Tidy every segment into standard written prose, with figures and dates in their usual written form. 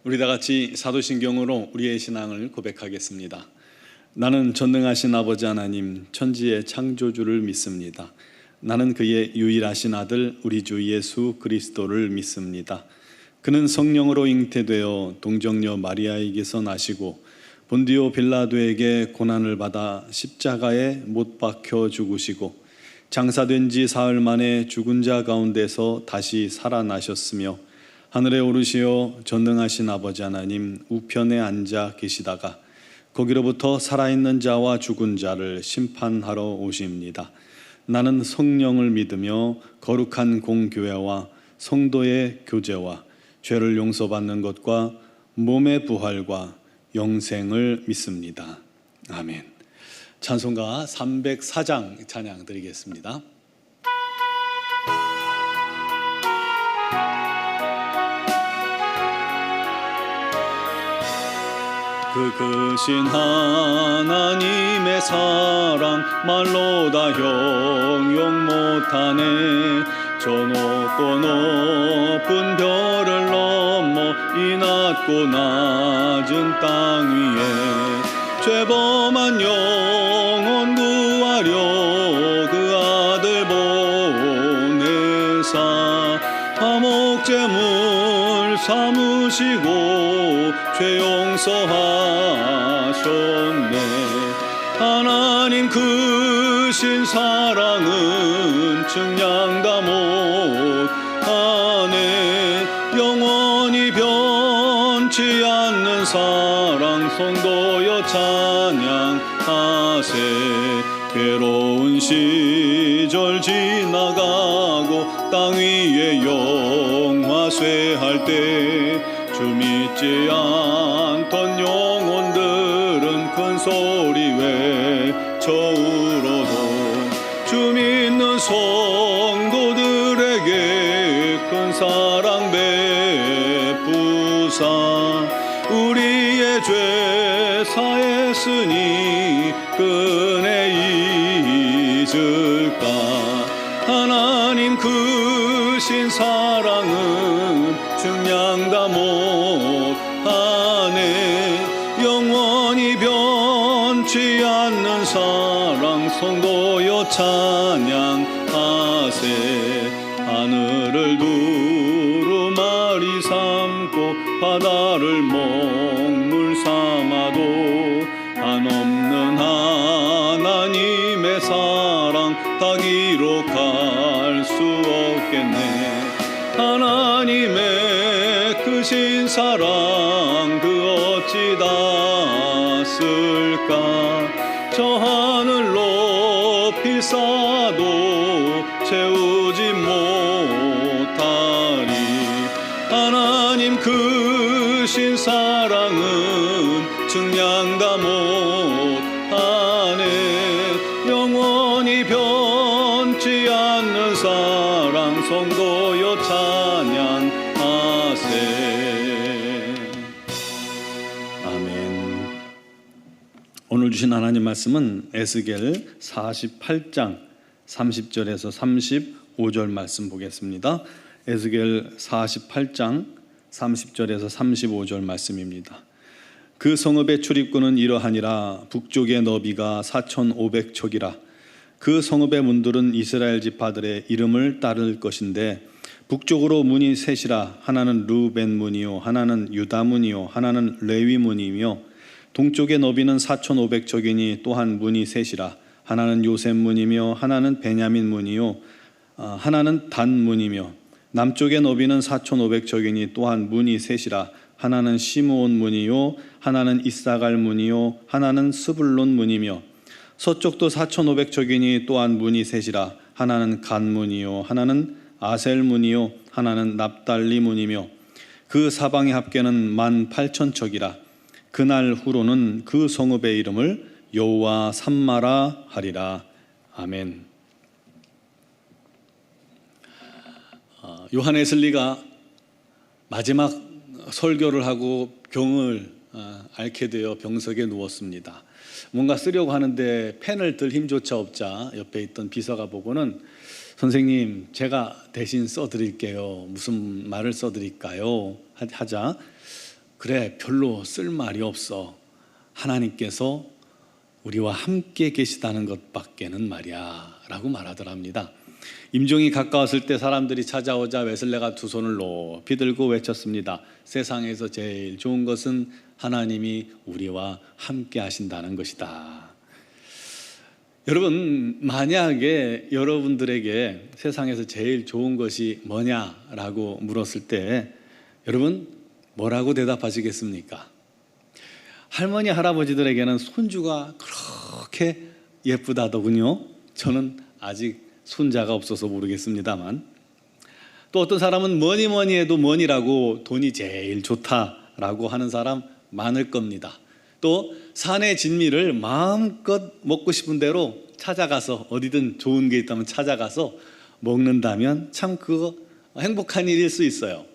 우리 다 같이 사도신경으로 우리의 신앙을 고백하겠습니다. 나는 전능하신 아버지 하나님 천지의 창조주를 믿습니다. 나는 그의 유일하신 아들 우리 주 예수 그리스도를 믿습니다. 그는 성령으로 잉태되어 동정녀 마리아에게서 나시고 본디오 빌라도에게 고난을 받아 십자가에 못 박혀 죽으시고 장사된 지 사흘 만에 죽은 자 가운데서 다시 살아나셨으며 하늘에 오르시어 전능하신 아버지 하나님 우편에 앉아 계시다가 거기로부터 살아있는 자와 죽은 자를 심판하러 오십니다. 나는 성령을 믿으며 거룩한 공교회와 성도의 교제와 죄를 용서받는 것과 몸의 부활과 영생을 믿습니다. 아멘. 찬송가 304장 찬양 드리겠습니다. 그 크신 하나님의 사랑 말로 다 형용 못하네. 저 높고 높은 별을 넘어 이 낮고 낮은 땅 위에 죄범한 영혼 구하려 그 아들 보내사 화목제물 삼으시고 죄 용서하셨네. 하나님 크신 사랑은 측량 다 못하네. 영원히 변치 않는 사랑 성도여 찬양하세. 괴로운 시절 지나가고 땅 위에 영화 쇠할 때 주 믿지 않던 영혼들은 큰 소리 외쳐 울어도 주 믿는 성도들에게 큰 사랑 베푸사 우리의 죄 사했으니 은혜 잊을까. 하나님 크신 사랑은 측량 다 못하네. 영원히 변치 않는 사랑 성도여 찬양하세. 하늘을 두루마리 삼고 바다를 먹물 삼아도 한없는 하나님의 사랑 다 기록할 수 없겠네. 하나님의 크신 사랑 그 어찌 다 쓸까. 저 하늘 높이 쌓아도 채우지 못하리. 하나님 크신 사랑은 측량 다 못하네. 영원히 변치 않는 사랑 성도여 찬양하세. 아멘. 오늘 주신 하나님 말씀은 에스겔 48장 30절에서 35절 말씀 보겠습니다. 에스겔 48장 30절에서 35절 말씀입니다. 그 성읍의 출입구는 이러하니라. 북쪽의 너비가 4,500척이라. 그 성읍의 문들은 이스라엘 지파들의 이름을 따를 것인데 북쪽으로 문이 셋이라. 하나는 르벤 문이요 하나는 유다 문이요 하나는 레위 문이며 동쪽의 너비는 4,500척이니 또한 문이 셋이라. 하나는 요셉 문이며 하나는 베냐민 문이요 하나는 단 문이며 남쪽의 너비는 4,500척이니 또한 문이 셋이라. 하나는 시므온 문이요 하나는 이사갈 문이요 하나는 스불론 문이며 서쪽도 4,500척이니 또한 문이 셋이라. 하나는 간 문이요 하나는 아셀 문이요 하나는 납달리 문이며 그 사방의 합계는 18,000척이라. 그날 후로는 그 성읍의 이름을 여호와 삼마라 하리라. 아멘. 요한 웨슬리가 마지막 설교를 하고 병을 앓게 되어 병석에 누웠습니다. 뭔가 쓰려고 하는데 펜을 들 힘조차 없자 옆에 있던 비서가 보고는 선생님 제가 대신 써드릴게요. 무슨 말을 써드릴까요? 하자 그래, 별로 쓸 말이 없어. 하나님께서 우리와 함께 계시다는 것밖에는 말이야 라고 말하더랍니다. 임종이 가까웠을 때 사람들이 찾아오자 웨슬레가 두 손을 높이 들고 외쳤습니다. 세상에서 제일 좋은 것은 하나님이 우리와 함께 하신다는 것이다. 여러분, 만약에 여러분들에게 세상에서 제일 좋은 것이 뭐냐라고 물었을 때 여러분 뭐라고 대답하시겠습니까? 할머니, 할아버지들에게는 손주가 그렇게 예쁘다더군요. 저는 아직 손자가 없어서 모르겠습니다만, 또 어떤 사람은 뭐니 해도 뭐니라고 돈이 제일 좋다라고 하는 사람 많을 겁니다. 또 산의 진미를 마음껏 먹고 싶은 대로 찾아가서, 어디든 좋은 게 있다면 찾아가서 먹는다면 참 그거 행복한 일일 수 있어요.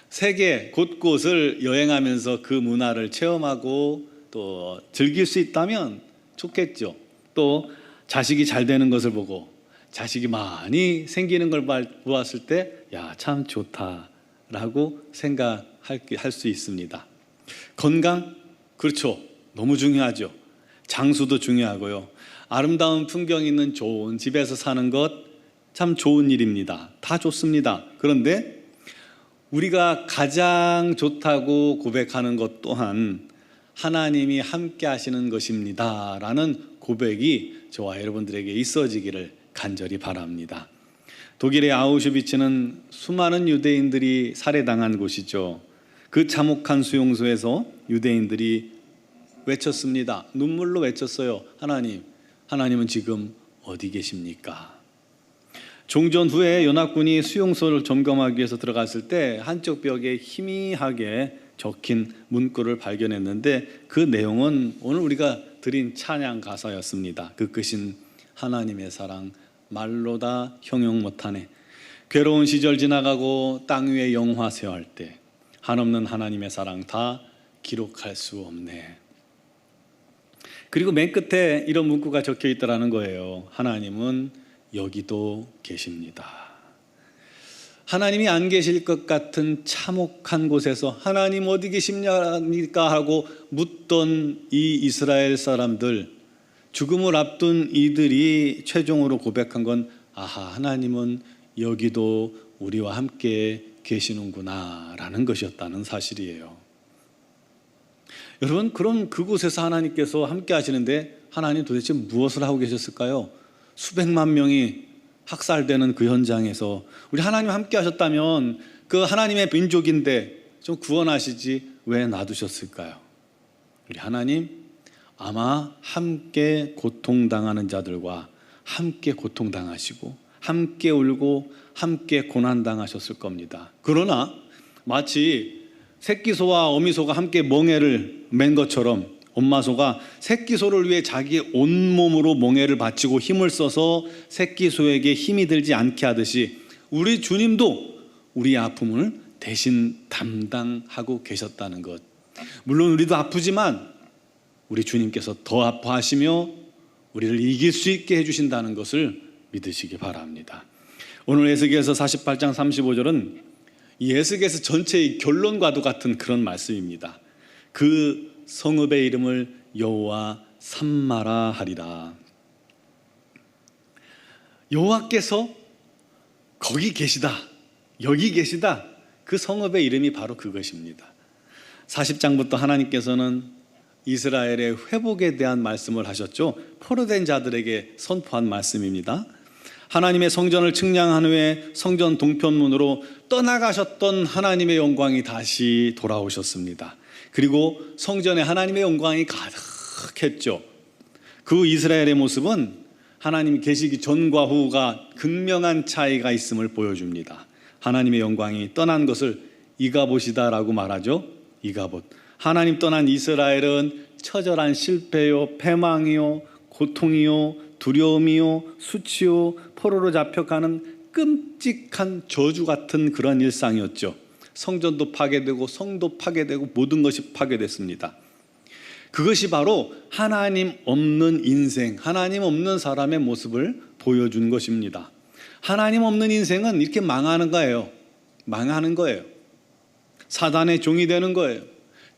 세계 곳곳을 여행하면서 그 문화를 체험하고 또 즐길 수 있다면 좋겠죠. 또 자식이 잘 되는 것을 보고 자식이 많이 생기는 걸 보았을 때 야, 참 좋다라고 생각할 수 있습니다. 건강, 그렇죠. 너무 중요하죠. 장수도 중요하고요. 아름다운 풍경 있는 좋은 집에서 사는 것 참 좋은 일입니다. 다 좋습니다. 그런데 우리가 가장 좋다고 고백하는 것 또한 하나님이 함께 하시는 것입니다 라는 고백이 저와 여러분들에게 있어지기를 간절히 바랍니다. 독일의 아우슈비츠는 수많은 유대인들이 살해당한 곳이죠. 그 참혹한 수용소에서 유대인들이 외쳤습니다. 눈물로 외쳤어요. 하나님은 지금 어디 계십니까? 종전 후에 연합군이 수용소를 점검하기 위해서 들어갔을 때 한쪽 벽에 희미하게 적힌 문구를 발견했는데 그 내용은 오늘 우리가 드린 찬양 가사였습니다. 그 끝인 하나님의 사랑 말로 다 형용 못하네. 괴로운 시절 지나가고 땅 위에 영화 세워할 때 한없는 하나님의 사랑 다 기록할 수 없네. 그리고 맨 끝에 이런 문구가 적혀 있더라는 거예요. 하나님은 여기도 계십니다. 하나님이 안 계실 것 같은 참혹한 곳에서 하나님 어디 계십니까 하고 묻던 이 이스라엘 사람들, 죽음을 앞둔 이들이 최종으로 고백한 건 하나님은 여기도 우리와 함께 계시는구나 라는 것이었다는 사실이에요. 여러분, 그럼 그곳에서 하나님께서 함께 하시는데 하나님 도대체 무엇을 하고 계셨을까요? 수백만 명이 학살되는 그 현장에서 우리 하나님 함께 하셨다면 그 하나님의 민족인데 좀 구원하시지 왜 놔두셨을까요? 우리 하나님 아마 함께 고통당하는 자들과 함께 고통당하시고 함께 울고 함께 고난당하셨을 겁니다. 그러나 마치 새끼소와 어미소가 함께 멍에를 맨 것처럼 엄마소가 새끼소를 위해 자기 온몸으로 멍에를 바치고 힘을 써서 새끼소에게 힘이 들지 않게 하듯이 우리 주님도 우리의 아픔을 대신 담당하고 계셨다는 것. 물론 우리도 아프지만 우리 주님께서 더 아파하시며 우리를 이길 수 있게 해주신다는 것을 믿으시기 바랍니다. 오늘 에스겔서 48장 35절은 이 에스겔서 전체의 결론과도 같은 그런 말씀입니다. 그 성읍의 이름을 여호와 삼마라 하리라. 여호와께서 거기 계시다, 여기 계시다. 그 성읍의 이름이 바로 그것입니다. 40장부터 하나님께서는 이스라엘의 회복에 대한 말씀을 하셨죠. 포로된 자들에게 선포한 말씀입니다. 하나님의 성전을 측량한 후에 성전 동편문으로 떠나가셨던 하나님의 영광이 다시 돌아오셨습니다. 그리고 성전에 하나님의 영광이 가득했죠. 그 이스라엘의 모습은 하나님이 계시기 전과 후가 극명한 차이가 있음을 보여줍니다. 하나님의 영광이 떠난 것을 이가봇이다라고 말하죠. 이가봇. 하나님 떠난 이스라엘은 처절한 실패요, 패망이요, 고통이요, 두려움이요, 수치요, 포로로 잡혀가는 끔찍한 저주 같은 그런 일상이었죠. 성전도 파괴되고 성도 파괴되고 모든 것이 파괴됐습니다. 그것이 바로 하나님 없는 인생, 하나님 없는 사람의 모습을 보여준 것입니다. 하나님 없는 인생은 이렇게 망하는 거예요. 망하는 거예요. 사단의 종이 되는 거예요.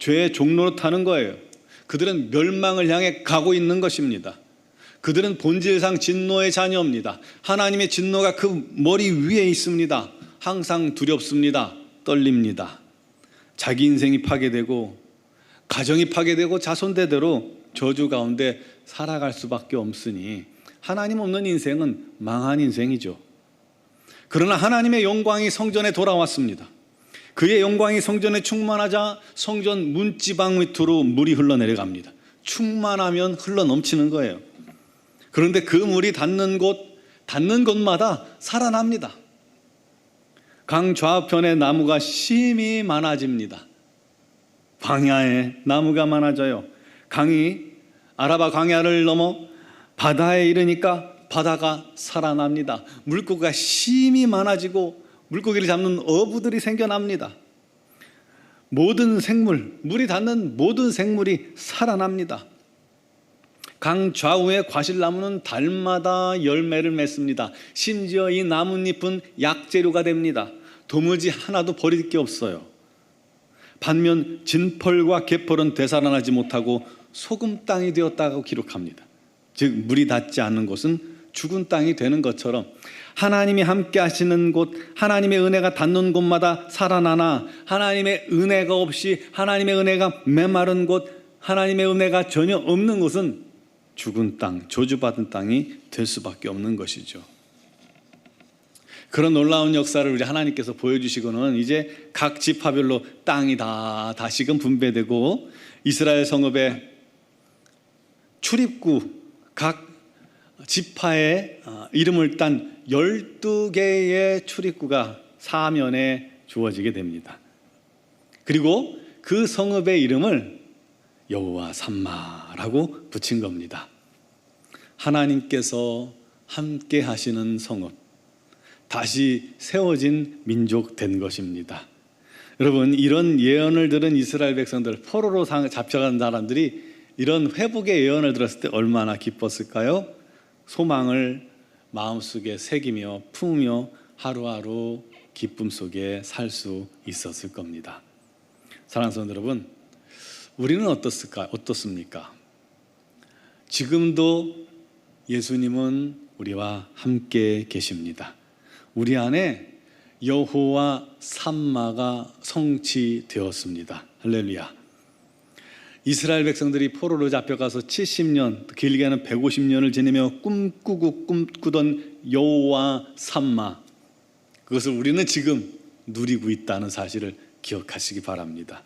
죄의 종로로 타는 거예요. 그들은 멸망을 향해 가고 있는 것입니다. 그들은 본질상 진노의 자녀입니다. 하나님의 진노가 그 머리 위에 있습니다. 항상 두렵습니다. 떨립니다. 자기 인생이 파괴되고 가정이 파괴되고 자손대대로 저주 가운데 살아갈 수밖에 없으니 하나님 없는 인생은 망한 인생이죠. 그러나 하나님의 영광이 성전에 돌아왔습니다. 그의 영광이 성전에 충만하자 성전 문지방 밑으로 물이 흘러내려갑니다. 충만하면 흘러넘치는 거예요. 그런데 그 물이 닿는 곳마다 살아납니다. 강 좌편에 나무가 심히 많아집니다. 광야에 나무가 많아져요. 강이 아라바 광야를 넘어 바다에 이르니까 바다가 살아납니다. 물고기가 심히 많아지고 물고기를 잡는 어부들이 생겨납니다. 모든 생물, 물이 닿는 모든 생물이 살아납니다. 강 좌우의 과실나무는 달마다 열매를 맺습니다. 심지어 이 나뭇잎은 약재료가 됩니다. 도무지 하나도 버릴 게 없어요. 반면 진펄과 개펄은 되살아나지 못하고 소금 땅이 되었다고 기록합니다. 즉 물이 닿지 않는 곳은 죽은 땅이 되는 것처럼 하나님이 함께 하시는 곳, 하나님의 은혜가 닿는 곳마다 살아나나 하나님의 은혜가 없이 하나님의 은혜가 메마른 곳, 하나님의 은혜가 전혀 없는 곳은 죽은 땅, 저주받은 땅이 될 수밖에 없는 것이죠. 그런 놀라운 역사를 우리 하나님께서 보여주시고는 이제 각 지파별로 땅이 다 다시금 분배되고 이스라엘 성읍의 출입구, 각 지파의 이름을 딴 12개의 출입구가 사면에 주어지게 됩니다. 그리고 그 성읍의 이름을 여호와 삼마라고 붙인 겁니다. 하나님께서 함께 하시는 성읍, 다시 세워진 민족 된 것입니다. 여러분, 이런 예언을 들은 이스라엘 백성들, 포로로 잡혀간 사람들이 이런 회복의 예언을 들었을 때 얼마나 기뻤을까요? 소망을 마음속에 새기며 품으며 하루하루 기쁨 속에 살 수 있었을 겁니다. 사랑하는 성도 여러분, 우리는 어떻습니까? 지금도 예수님은 우리와 함께 계십니다. 우리 안에 여호와 삼마가 성취되었습니다. 할렐루야. 이스라엘 백성들이 포로로 잡혀가서 70년, 길게는 150년을 지내며 꿈꾸던 여호와 삼마, 그것을 우리는 지금 누리고 있다는 사실을 기억하시기 바랍니다.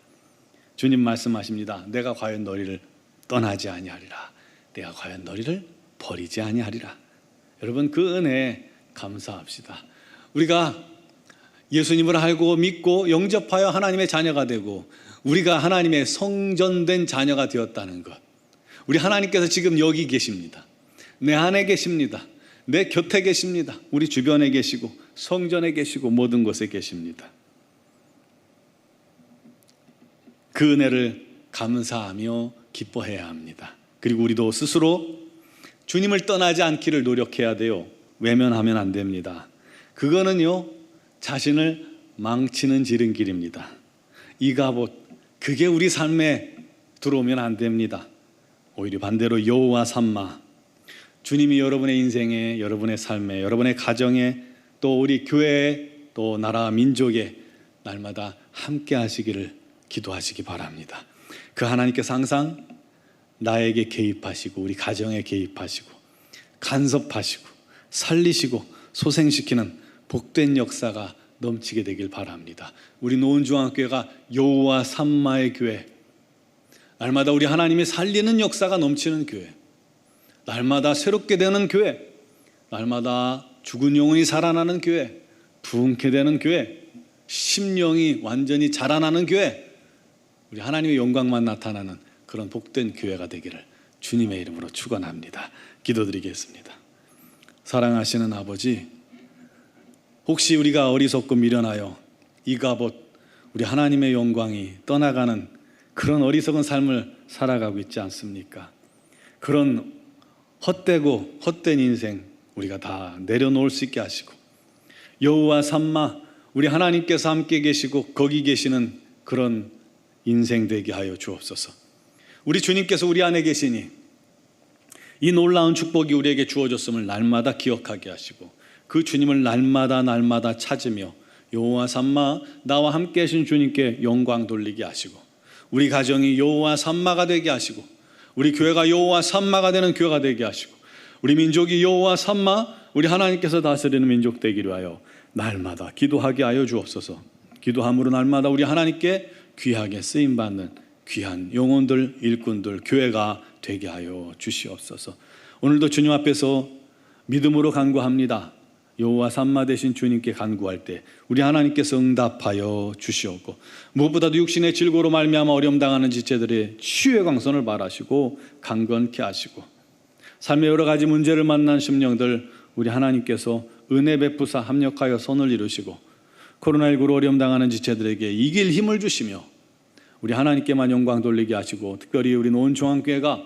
주님 말씀하십니다. 내가 과연 너희를 떠나지 아니하리라. 내가 과연 너희를 버리지 아니하리라. 여러분, 그 은혜에 감사합시다. 우리가 예수님을 알고 믿고 영접하여 하나님의 자녀가 되고 우리가 하나님의 성전된 자녀가 되었다는 것, 우리 하나님께서 지금 여기 계십니다. 내 안에 계십니다. 내 곁에 계십니다. 우리 주변에 계시고 성전에 계시고 모든 곳에 계십니다. 그 은혜를 감사하며 기뻐해야 합니다. 그리고 우리도 스스로 주님을 떠나지 않기를 노력해야 돼요. 외면하면 안 됩니다. 그거는요, 자신을 망치는 지름길입니다. 이가봇, 그게 우리 삶에 들어오면 안 됩니다. 오히려 반대로 여호와 삼마, 주님이 여러분의 인생에, 여러분의 삶에, 여러분의 가정에, 또 우리 교회에, 또 나라 민족에 날마다 함께 하시기를 기도하시기 바랍니다. 그 하나님께서 항상 나에게 개입하시고 우리 가정에 개입하시고 간섭하시고 살리시고 소생시키는 복된 역사가 넘치게 되길 바랍니다. 우리 노원중앙교회가 여호와 삼마의 교회, 날마다 우리 하나님이 살리는 역사가 넘치는 교회, 날마다 새롭게 되는 교회, 날마다 죽은 영혼이 살아나는 교회, 부흥케 되는 교회, 심령이 완전히 자라나는 교회, 우리 하나님의 영광만 나타나는 그런 복된 교회가 되기를 주님의 이름으로 축원합니다. 기도드리겠습니다. 사랑하시는 아버지, 혹시 우리가 어리석고 미련하여 이가봇, 우리 하나님의 영광이 떠나가는 그런 어리석은 삶을 살아가고 있지 않습니까? 그런 헛되고 헛된 인생 우리가 다 내려놓을 수 있게 하시고, 여호와 삼마, 우리 하나님께서 함께 계시고 거기 계시는 그런 인생 되게 하여 주옵소서. 우리 주님께서 우리 안에 계시니 이 놀라운 축복이 우리에게 주어졌음을 날마다 기억하게 하시고 그 주님을 날마다 찾으며 여호와 삼마 나와 함께 하신 주님께 영광 돌리게 하시고 우리 가정이 여호와 삼마가 되게 하시고 우리 교회가 여호와 삼마가 되는 교회가 되게 하시고 우리 민족이 여호와 삼마 우리 하나님께서 다스리는 민족 되기로 하여 날마다 기도하게 하여 주옵소서. 기도함으로 날마다 우리 하나님께 귀하게 쓰임받는 귀한 영혼들, 일꾼들, 교회가 되게 하여 주시옵소서. 오늘도 주님 앞에서 믿음으로 간구합니다. 여호와 삼마 되신 주님께 간구할 때 우리 하나님께서 응답하여 주시옵고 무엇보다도 육신의 질고로 말미암아 어려움 당하는 지체들의 치유의 광선을 바라시고 강건케 하시고 삶의 여러 가지 문제를 만난 심령들 우리 하나님께서 은혜 베푸사 합력하여 선을 이루시고 코로나19로 어려움 당하는 지체들에게 이길 힘을 주시며 우리 하나님께만 영광 돌리게 하시고 특별히 우리 노원중앙교회가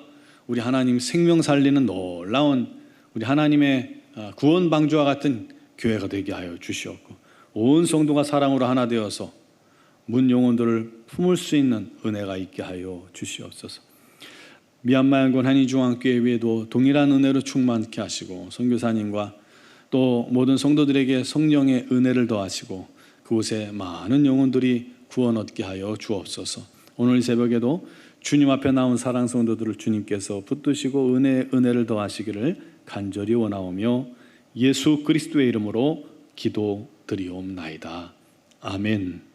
우리 하나님 생명 살리는 놀라운 우리 하나님의 구원 방주와 같은 교회가 되게 하여 주시옵고 온 성도가 사랑으로 하나 되어서 문 영혼들을 품을 수 있는 은혜가 있게 하여 주시옵소서. 미얀마 yangon 한인중앙교회 외에도 동일한 은혜로 충만케 하시고 선교사님과 또 모든 성도들에게 성령의 은혜를 더하시고 그곳에 많은 영혼들이 구원 얻게 하여 주옵소서. 오늘 이 새벽에도 주님 앞에 나온 사랑 성도들을 주님께서 붙드시고 은혜를 더하시기를 간절히 원하오며 예수 그리스도의 이름으로 기도드리옵나이다. 아멘.